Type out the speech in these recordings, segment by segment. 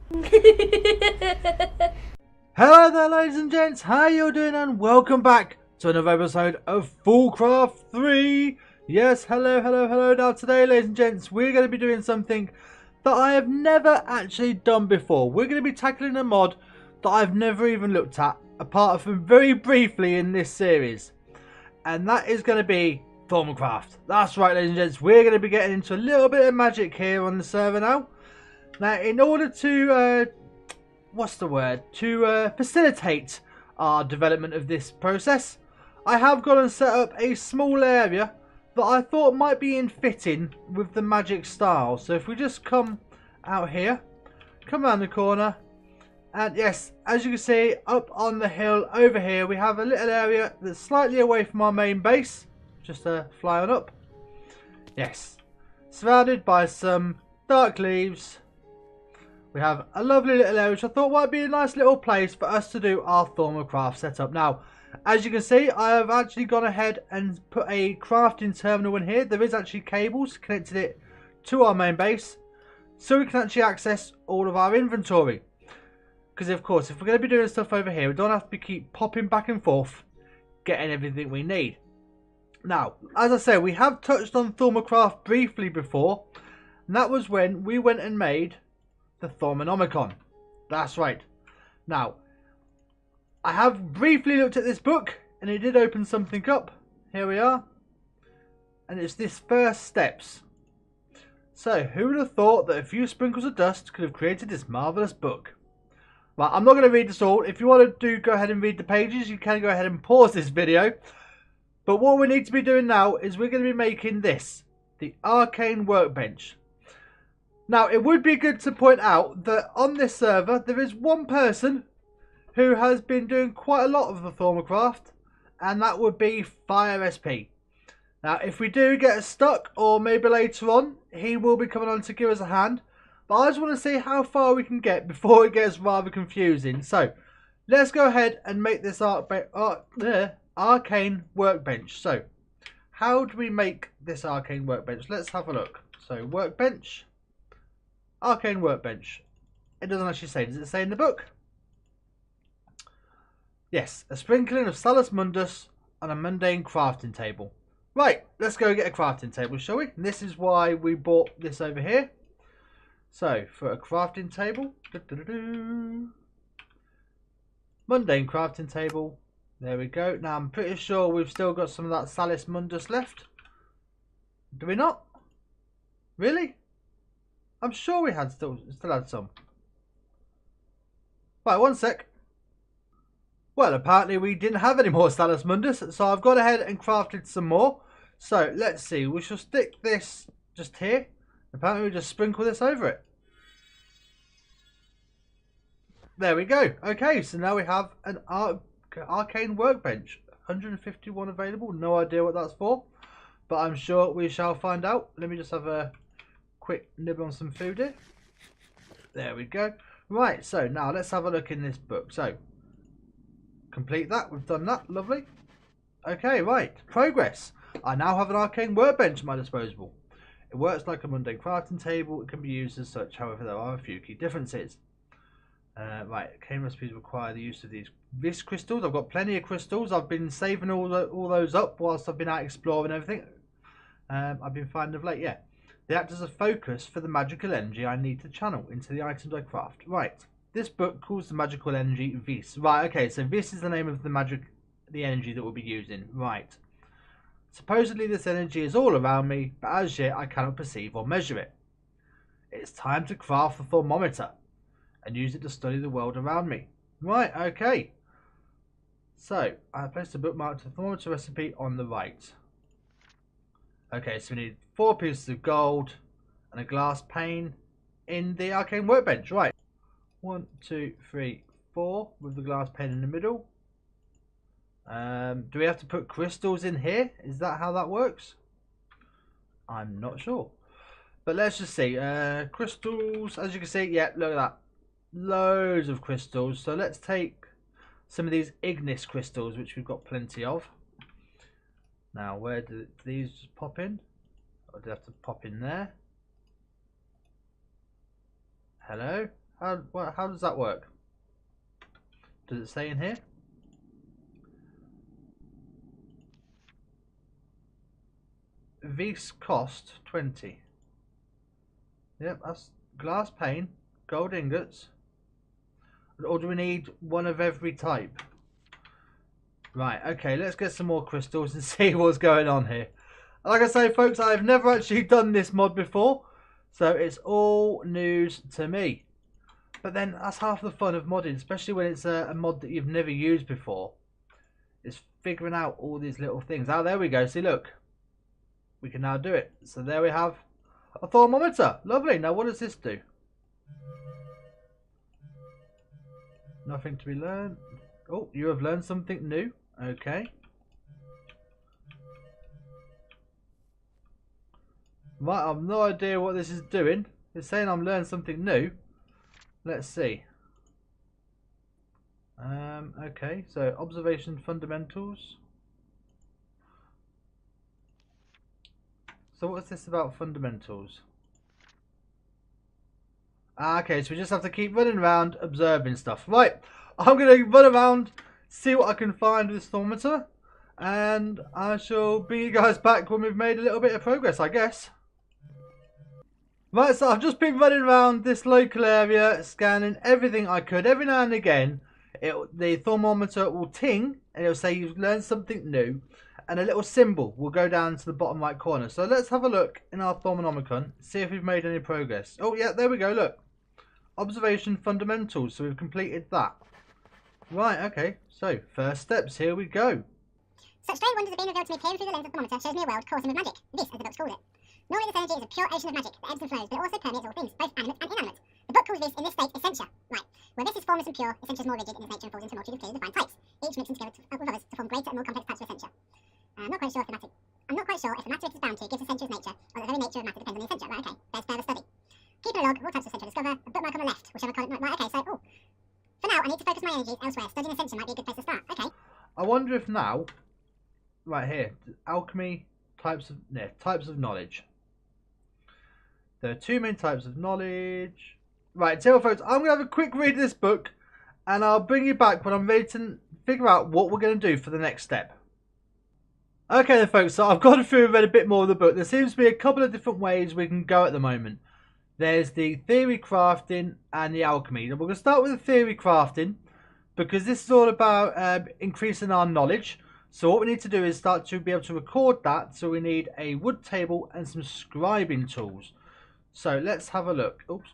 Hello there, ladies and gents, how you doing, and welcome back to another episode of Foolcraft 3. Yes, hello. Now today, ladies and gents, we're going to be doing something that I have never actually done before. We're going to be tackling a mod that I've never even looked at, apart from very briefly in this series. And that is going to be Thaumcraft. That's right, ladies and gents, we're going to be getting into a little bit of magic here on the server now. Now, in order to facilitate our development of this process, I have gone and set up a small area that I thought might be in fitting with the magic style. So if we just come out here, come around the corner, and yes, as you can see, up on the hill over here, we have a little area that's slightly away from our main base. Just fly on up. Yes, surrounded by some dark leaves. We have a lovely little area which I thought might be a nice little place for us to do our Thaumcraft setup. Now, as you can see, I have actually gone ahead and put a crafting terminal in here. There is actually cables connected it to our main base, so we can actually access all of our inventory. Because of course, if we're going to be doing stuff over here, we don't have to keep popping back and forth, getting everything we need. Now, as I say, we have touched on Thaumcraft briefly before, and that was when we went and made the Thaumamage. That's right. Now, I have briefly looked at this book, and it did open something up. Here we are. And it's this first steps. So, who would have thought that a few sprinkles of dust could have created this marvellous book? Well, I'm not going to read this all. If you want to go ahead and read the pages, you can go ahead and pause this video. But what we need to be doing now is we're going to be making this, the arcane workbench. Now, it would be good to point out that on this server, there is one person who has been doing quite a lot of the Thaumcraft, and that would be Fire SP. Now, if we do get stuck, or maybe later on, he will be coming on to give us a hand. But I just want to see how far we can get before it gets rather confusing. So, let's go ahead and make this arcane workbench. So, how do we make this arcane workbench? Let's have a look. So, workbench. Arcane workbench. It doesn't actually say. Does it say in the book? Yes, a sprinkling of Salus Mundus on a mundane crafting table. Right, let's go get a crafting table, shall we? And this is why we bought this over here. So, for a crafting table, mundane crafting table. There we go. Now, I'm pretty sure we've still got some of that Salus Mundus left. Do we not? Really? I'm sure we had still had some. Right, one sec. Well, apparently we didn't have any more Salus Mundus, so I've gone ahead and crafted some more. So, let's see. We shall stick this just here. Apparently we just sprinkle this over it. There we go. Okay, so now we have an arcane workbench. 151 available. No idea what that's for, but I'm sure we shall find out. Let me just have a quick nibble on some food here. There we go. Right, so now let's have a look in this book. So, complete that. We've done that. Lovely. Okay, right. Progress. I now have an arcane workbench at my disposal. It works like a mundane crafting table. It can be used as such, however, there are a few key differences. Right, arcane recipes require the use of these crystals. I've got plenty of crystals. I've been saving all those up whilst I've been out exploring everything. I've been finding of late, yeah. They act as a focus for the magical energy I need to channel into the items I craft. Right, this book calls the magical energy Vis. Right, okay, so Vis is the name of the energy that we'll be using. Right. Supposedly this energy is all around me, but as yet I cannot perceive or measure it. It's time to craft the thermometer and use it to study the world around me. Right, okay. So, I have placed a bookmark to the thermometer recipe on the right. Okay, so we need 4 pieces of gold and a glass pane in the arcane workbench. Right. 1, 2, 3, 4 with the glass pane in the middle. Do we have to put crystals in here? Is that how that works? I'm not sure. But let's just see. Crystals, as you can see, yeah, look at that. Loads of crystals. So let's take some of these ignis crystals, which we've got plenty of. Now, where do these just pop in? Or do I have to pop in there? Hello? How does that work? Does it say in here? Vis cost 20. Yep, that's glass pane, gold ingots. Or do we need one of every type? Right, okay, let's get some more crystals and see what's going on here. Like I say, folks, I've never actually done this mod before, so it's all news to me. But then that's half the fun of modding, especially when it's a mod that you've never used before. It's figuring out all these little things. Oh, there we go. See, look. We can now do it. So there we have a thermometer. Lovely. Now, what does this do? Nothing to be learned. Oh, you have learned something new. Okay. Right, I've no idea what this is doing. It's saying I'm learning something new. Let's see. Okay, so observation fundamentals. So what's this about fundamentals? Okay, so we just have to keep running around observing stuff. Right, I'm going to run around, see what I can find with this thermometer, and I shall bring you guys back when we've made a little bit of progress, I guess. Right, so I've just been running around this local area, scanning everything I could. Every now and again, the thermometer will ting, and it'll say you've learned something new, and a little symbol will go down to the bottom right corner. So let's have a look in our Thaumamage, see if we've made any progress. Oh yeah, there we go, look. Observation fundamentals, so we've completed that. Right, okay, so first steps, here we go. Such strange wonders have been revealed to me peering through the lens of the thermometer shows me a world coursing with magic. This, as the books called it. Normally this energy is a pure ocean of magic that ebbs and flows, but it also permeates all things, both animate and inanimate. The book calls this, in this state, essentia. Right, where this is formless and pure, essentia is more rigid in its nature and falls into a multitude of clearly defined types, each mixing together with others to form greater and more complex types of essentia. I'm not quite sure if the matter it is bound to gives essentia its nature, or the very nature of matter depends on the essentia. Right, okay, there's further study. Keeping a log of all types of essentia discover, a bookmark on the left, whichever colour. Right, okay, so, for now, I need to focus my energies elsewhere. Studying essentia might be a good place to start. Okay. I wonder if now, right here, alchemy, types of knowledge. There are two main types of knowledge. Right, so folks, I'm going to have a quick read of this book, and I'll bring you back when I'm ready to figure out what we're going to do for the next step. Okay then folks, so I've gone through and read a bit more of the book. There seems to be a couple of different ways we can go at the moment. There's the theory crafting and the alchemy. We're going to start with the theory crafting, because this is all about increasing our knowledge. So what we need to do is start to be able to record that. So we need a wood table and some scribing tools. So let's have a look. Oops.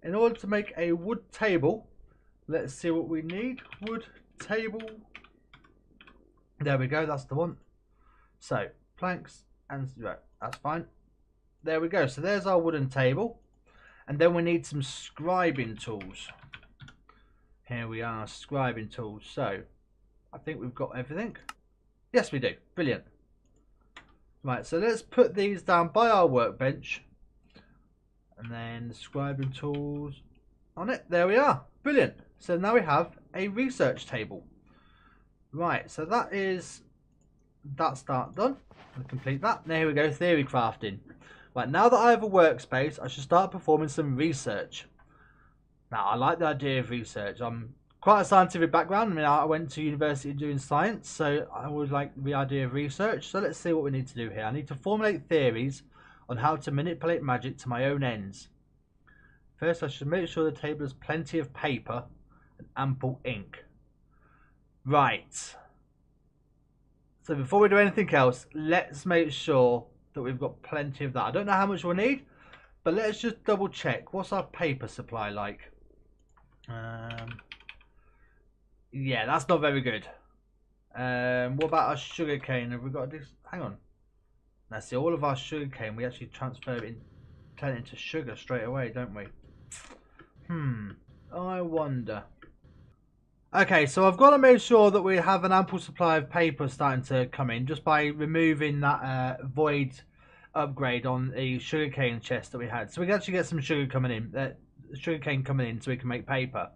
In order to make a wood table, let's see what we need. Wood table. There we go, that's the one. So planks and right, that's fine. There we go. So there's our wooden table. And then we need some scribing tools. Here we are, scribing tools. So I think we've got everything. Yes, we do. Brilliant. Right, so let's put these down by our workbench. And then the scribing tools on it. There we are. Brilliant. So now we have a research table. Right, so that's that done. I'll complete that. There we go, theory crafting. Right, now that I have a workspace, I should start performing some research. Now, I like the idea of research. I'm quite a scientific background. I mean, I went to university doing science, so I always like the idea of research. So let's see what we need to do here. I need to formulate theories on how to manipulate magic to my own ends. First, I should make sure the table has plenty of paper and ample ink. Right. So before we do anything else, let's make sure that we've got plenty of that. I don't know how much we'll need, but let's just double check. What's our paper supply like? Yeah, that's not very good. What about our sugar cane? Have we got this? Hang on. Let's see, all of our sugar cane, we actually transfer it turn it into sugar straight away, don't we? I wonder. Okay, so I've got to make sure that we have an ample supply of paper starting to come in just by removing that void upgrade on the sugarcane chest that we had. So we can actually get some sugar coming in, sugarcane coming in, so we can make paper.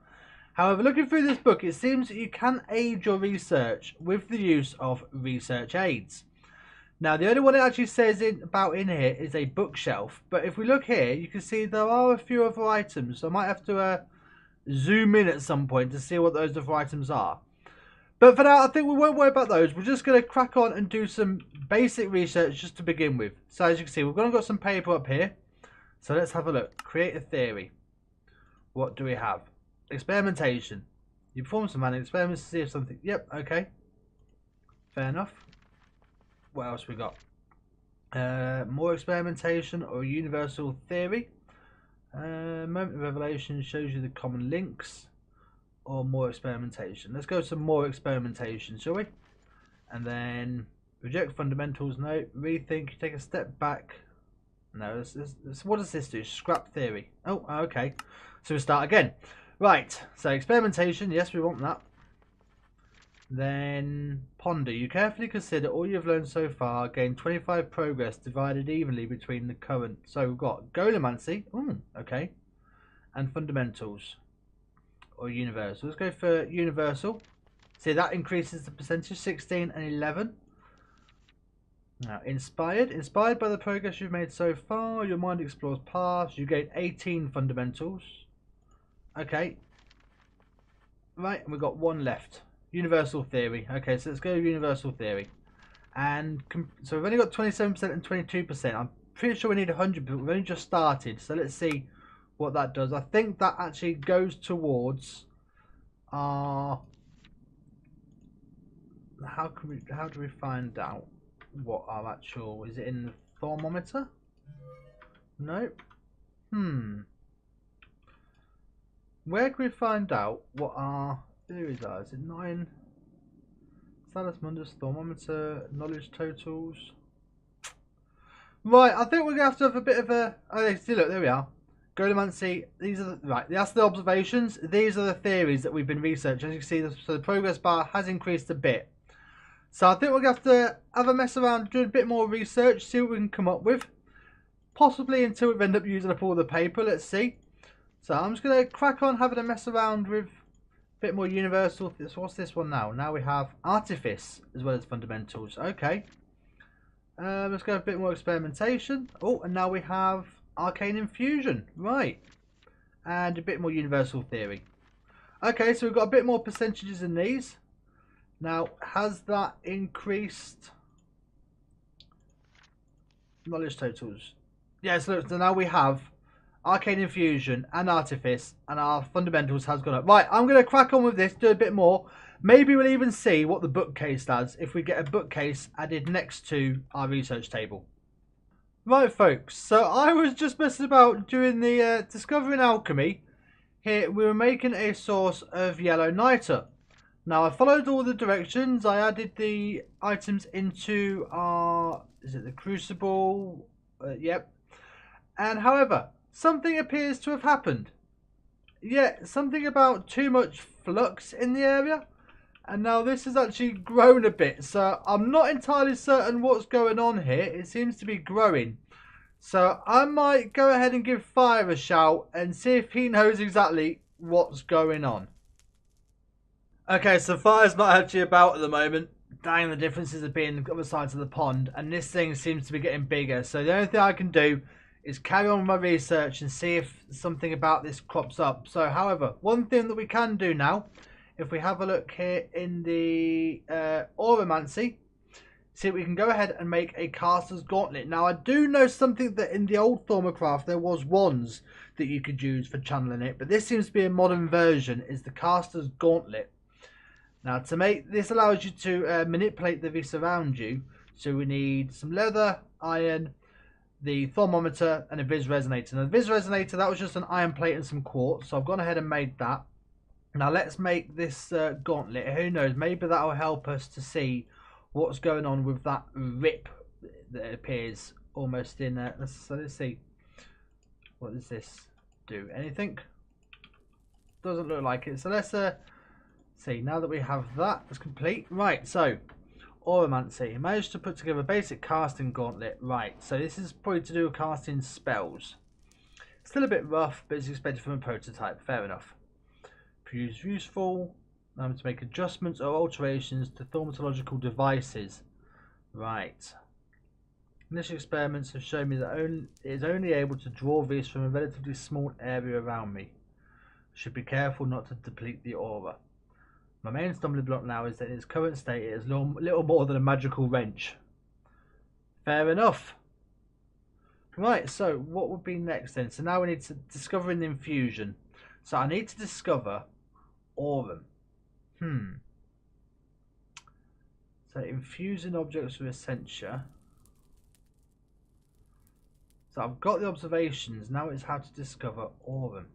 However, looking through this book, it seems that you can aid your research with the use of research aids. Now, the only one it actually says about in here is a bookshelf. But if we look here, you can see there are a few other items. So I might have to zoom in at some point to see what those different items are. But for now, I think we won't worry about those. We're just going to crack on and do some basic research just to begin with. So as you can see, we've got some paper up here. So let's have a look. Create a theory. What do we have? Experimentation. You perform some random experiments to see if something... Yep, okay. Fair enough. What else we got? More experimentation or universal theory. Moment of revelation shows you the common links. Or more experimentation. Let's go some more experimentation, shall we? And then reject fundamentals. No. Rethink. Take a step back. No. What does this do? Scrap theory. Oh, okay. So we start again. Right. So experimentation. Yes, we want that. Then ponder. You carefully consider all you've learned so far. Gain 25 progress divided evenly between the current. So we've got Golemancy. Okay. And fundamentals. Or universal. Let's go for universal. See, that increases the percentage, 16 and 11. Now, inspired. Inspired by the progress you've made so far, your mind explores paths. You gain 18 fundamentals. Okay. Right, and we've got one left. Universal theory. Okay, so let's go universal theory. And so we've only got 27% and 22%. I'm pretty sure we need 100, but we've only just started. So let's see what that does. I think that actually goes towards our... How do we find out what our actual... Is it in the thermometer? Nope. Where can we find out what our theories are? Is it 9? Salus Mundus, thermometer, knowledge totals. Right, I think we're going to have a bit of a... Oh, see, look, there we are. Golemancy, these are right. That's the observations. These are the theories that we've been researching. As you can see, so the progress bar has increased a bit. So I think we're going to have a mess around, do a bit more research, see what we can come up with. Possibly until we end up using up all the paper. Let's see. So I'm just going to crack on having a mess around with a bit more universal. So what's this one now? Now we have artifice as well as fundamentals. Okay. Let's go a bit more experimentation. Oh, and now we have arcane infusion, right, and a bit more universal theory. Okay, so we've got a bit more percentages in these. Now, has that increased knowledge totals? Yes, look, so now we have arcane infusion and artifice, and our fundamentals has gone up. Right, I'm going to crack on with this, do a bit more. Maybe we'll even see what the bookcase does if we get a bookcase added next to our research table. Right, folks, so I was just messing about doing the discovering alchemy. Here we were making a source of yellow niter. Now I followed all the directions. I added the items into our, is it the crucible? Yep. And however, something appears to have happened. Yeah, something about too much flux in the area. And now this has actually grown a bit. So I'm not entirely certain what's going on here. It seems to be growing. So I might go ahead and give Fire a shout and see if he knows exactly what's going on. Okay, so Fire's not actually about at the moment. Dang, the differences of being on the other sides of the pond. And this thing seems to be getting bigger. So the only thing I can do is carry on with my research and see if something about this crops up. So, however, one thing that we can do now, if we have a look here in the Auramancy, see, we can go ahead and make a caster's gauntlet. Now, I do know something that in the old Thaumcraft there was wands that you could use for channeling it, but this seems to be a modern version, is the caster's gauntlet. Now, to make this allows you to manipulate the vis around you. So we need some leather, iron, the thermometer, and a vis resonator. Now, the vis resonator, that was just an iron plate and some quartz, so I've gone ahead and made that. Now, let's make this gauntlet. Who knows? Maybe that will help us to see what's going on with that rip that appears almost in let's see, what does this do? Anything? Doesn't look like it. So let's see. Now that we have that, it's complete. Right, so Auramancy. I managed to put together a basic casting gauntlet. Right, so this is probably to do with casting spells. Still a bit rough, but it's expected from a prototype. Fair enough. Useful. To make adjustments or alterations to thaumatological devices. Right. Initial experiments have shown me that it is only able to draw this from a relatively small area around me. Should be careful not to deplete the aura. My main stumbling block now is that in its current state it is little more than a magical wrench. Fair enough. Right, so what would be next then? So now we need to discover an infusion. So I need to discover aurum. So infusing objects with essentia. So I've got the observations. Now it's how to discover aurum.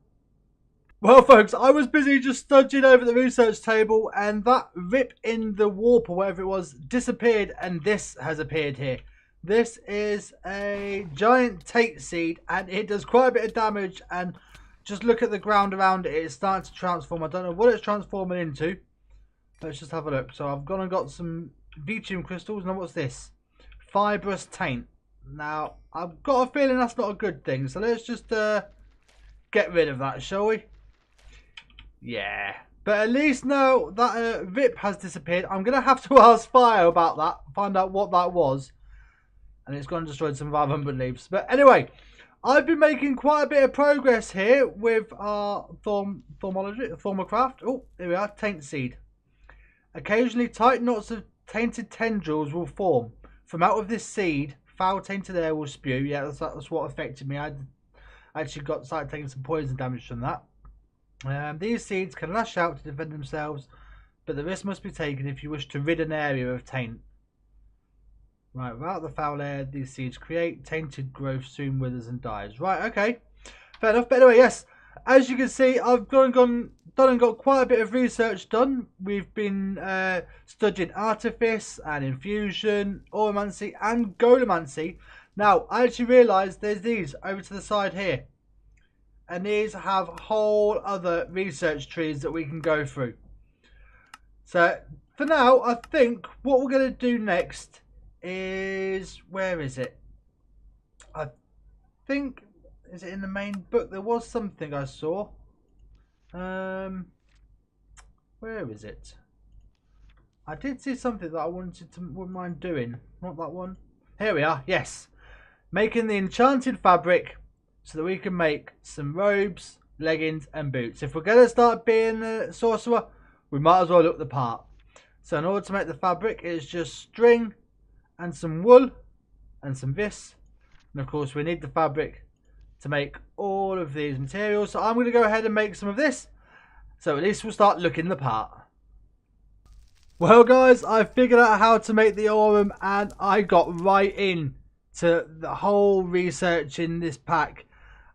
Well, folks, I was busy just studging over the research table, and that rip in the warp or whatever it was disappeared, and this has appeared here. This is a giant Tate seed, and it does quite a bit of damage. And just look at the ground around it; it's starting to transform. I don't know what it's transforming into. Let's just have a look. So I've gone and got some Vitium crystals. Now what's this? Fibrous taint. Now I've got a feeling that's not a good thing. So let's just get rid of that, shall we? Yeah, but at least now that rip has disappeared. I'm going to have to ask Fire about that, find out what that was. And it's gone and destroyed some of our umbrella leaves. But anyway, I've been making quite a bit of progress here with our Thaumcraft. Oh, here we are, taint seed. Occasionally tight knots of tainted tendrils will form. From out of this seed, foul tainted air will spew. Yeah, that's what affected me. I actually started taking some poison damage from that. These seeds can lash out to defend themselves, but the risk must be taken if you wish to rid an area of taint. Right, without the foul air these seeds create, tainted growth soon withers and dies. Right, okay, fair enough. But anyway, yes, as you can see, I've done and got quite a bit of research done. We've been studying artifice and infusion, auramancy and golomancy. Now, I actually realised there's these over to the side here. And these have whole other research trees that we can go through. So for now, I think what we're going to do next is, where is it? I think, is it in the main book? There was something I saw. Where is it? I did see something that I wouldn't mind doing. Not that one. Here we are. Yes, making the enchanted fabric, so that we can make some robes, leggings and boots. If we're going to start being a sorcerer, we might as well look the part. So in order to make the fabric, it's just string and some wool and some this. And of course we need the fabric to make all of these materials. So I'm going to go ahead and make some of this. So at least we'll start looking the part. Well guys, I figured out how to make the aurum, and I got right in to the whole research in this pack.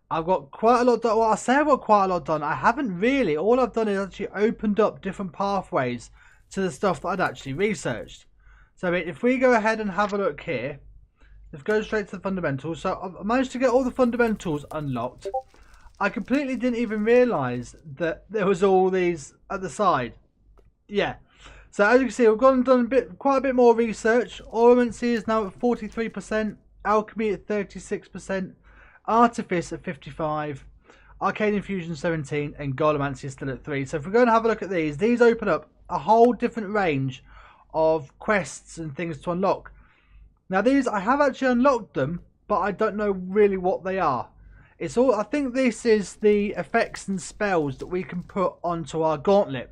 I've got quite a lot done. Well, I say I've got quite a lot done. I haven't really. All I've done is actually opened up different pathways to the stuff that I'd actually researched. So if we go ahead and have a look here, let's go straight to the fundamentals. So I managed to get all the fundamentals unlocked. I completely didn't even realise that there was all these at the side. Yeah. So as you can see, we've gone and done quite a bit more research. Auramancy is now at 43%, alchemy at 36%. Artifice at 55%, Arcane Infusion 17%, and Golomancy is still at 3%. So if we go and have a look at these open up a whole different range of quests and things to unlock. Now these, I have actually unlocked them, but I don't know really what they are. It's all, I think this is the effects and spells that we can put onto our gauntlet.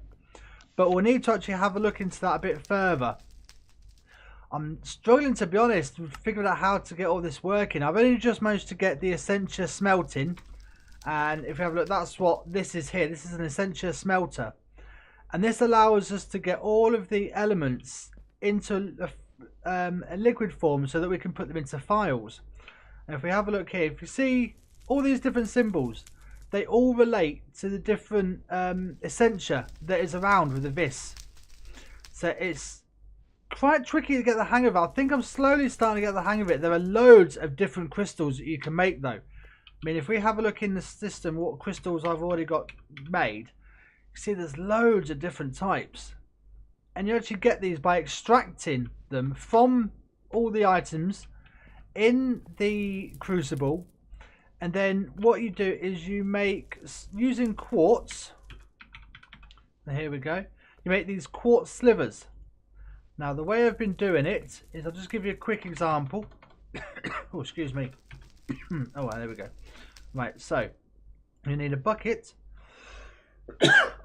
But we'll need to actually have a look into that a bit further. I'm struggling, to be honest, with figuring out how to get all this working. I've only just managed to get the Essentia smelting. And if you have a look, that's what this is here. This is an Essentia smelter. And this allows us to get all of the elements into a liquid form so that we can put them into files. And if we have a look here, if you see all these different symbols, they all relate to the different Essentia that is around with the Vis. So it's quite tricky to get the hang of it. I think I'm slowly starting to get the hang of it. There are loads of different crystals that you can make though. I mean, if we have a look in the system what crystals I've already got made, you see there's loads of different types. And you actually get these by extracting them from all the items in the crucible. And then what you do is you make, using quartz, here we go, you make these quartz slivers. Now the way I've been doing it is, I'll just give you a quick example. Oh, excuse me. Oh, well, there we go. Right, so you need a bucket,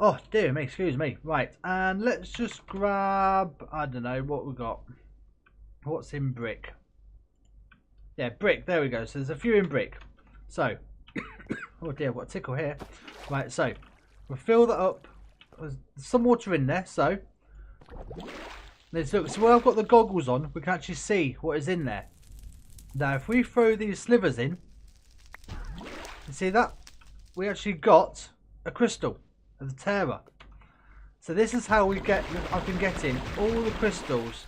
Oh, dear me, excuse me. Right, and let's just grab, I don't know, what we got. What's in brick? Yeah, brick, there we go. So there's a few in brick. So, oh dear, what a tickle here. Right, so, we'll fill that up. There's some water in there, so. Let's look. So where I've got the goggles on, we can actually see what is in there. Now, if we throw these slivers in, you see that? We actually got a crystal. The terror. So this is how we get. I can get in all the crystals,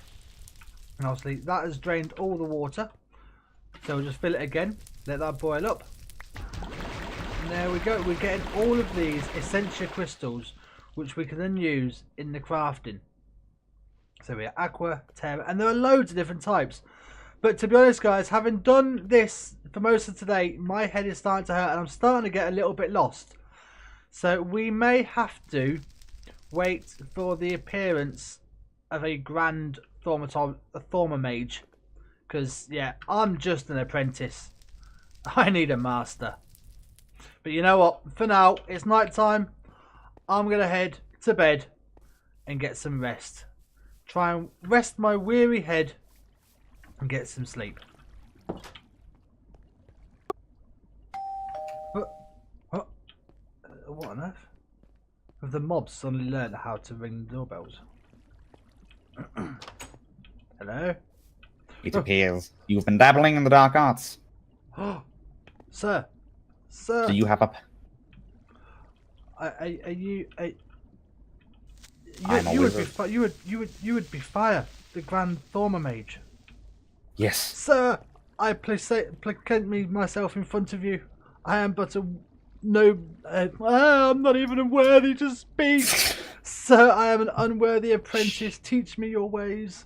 and obviously that has drained all the water. So we'll just fill it again. Let that boil up. And there we go. We're getting all of these essential crystals, which we can then use in the crafting. So we have aqua, terra, and there are loads of different types. But to be honest, guys, having done this for most of today, my head is starting to hurt, and I'm starting to get a little bit lost. So we may have to wait for the appearance of a grand Thaumamage. Because, yeah, I'm just an apprentice. I need a master. But you know what? For now, it's night time. I'm going to head to bed and get some rest. Try and rest my weary head and get some sleep. What on earth? Have the mobs suddenly learned how to ring doorbells? Hello? It appears you've been dabbling in the dark arts. Sir! Sir! Do you have a... Are you... I'm a wizard. You would be fire, the Grand Thaumamage. Yes. Sir! I placate myself in front of you. I am but a... No, I'm not even worthy to speak. Sir, I am an unworthy apprentice. Teach me your ways.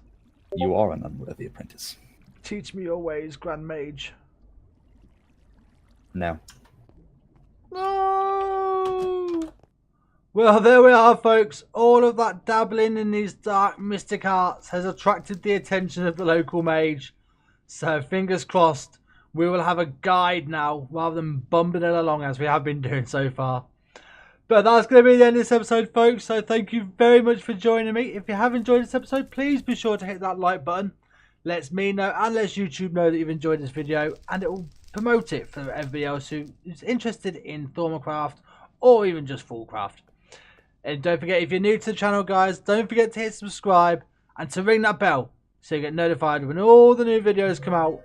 You are an unworthy apprentice. Teach me your ways, Grand Mage. No. No! Well, there we are, folks. All of that dabbling in these dark mystic arts has attracted the attention of the local mage. So, fingers crossed. We will have a guide now, rather than bumping it along as we have been doing so far. But that's going to be the end of this episode, folks. So thank you very much for joining me. If you have enjoyed this episode, please be sure to hit that like button. Lets me know and lets YouTube know that you've enjoyed this video. And it will promote it for everybody else who is interested in Thaumcraft or even just Foolcraft. And don't forget, if you're new to the channel, guys, don't forget to hit subscribe and to ring that bell so you get notified when all the new videos come out.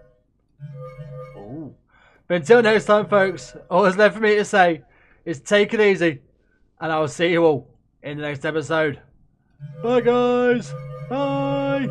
But until next time, folks, all that's left for me to say is take it easy, and I will see you all in the next episode. Bye, guys. Bye.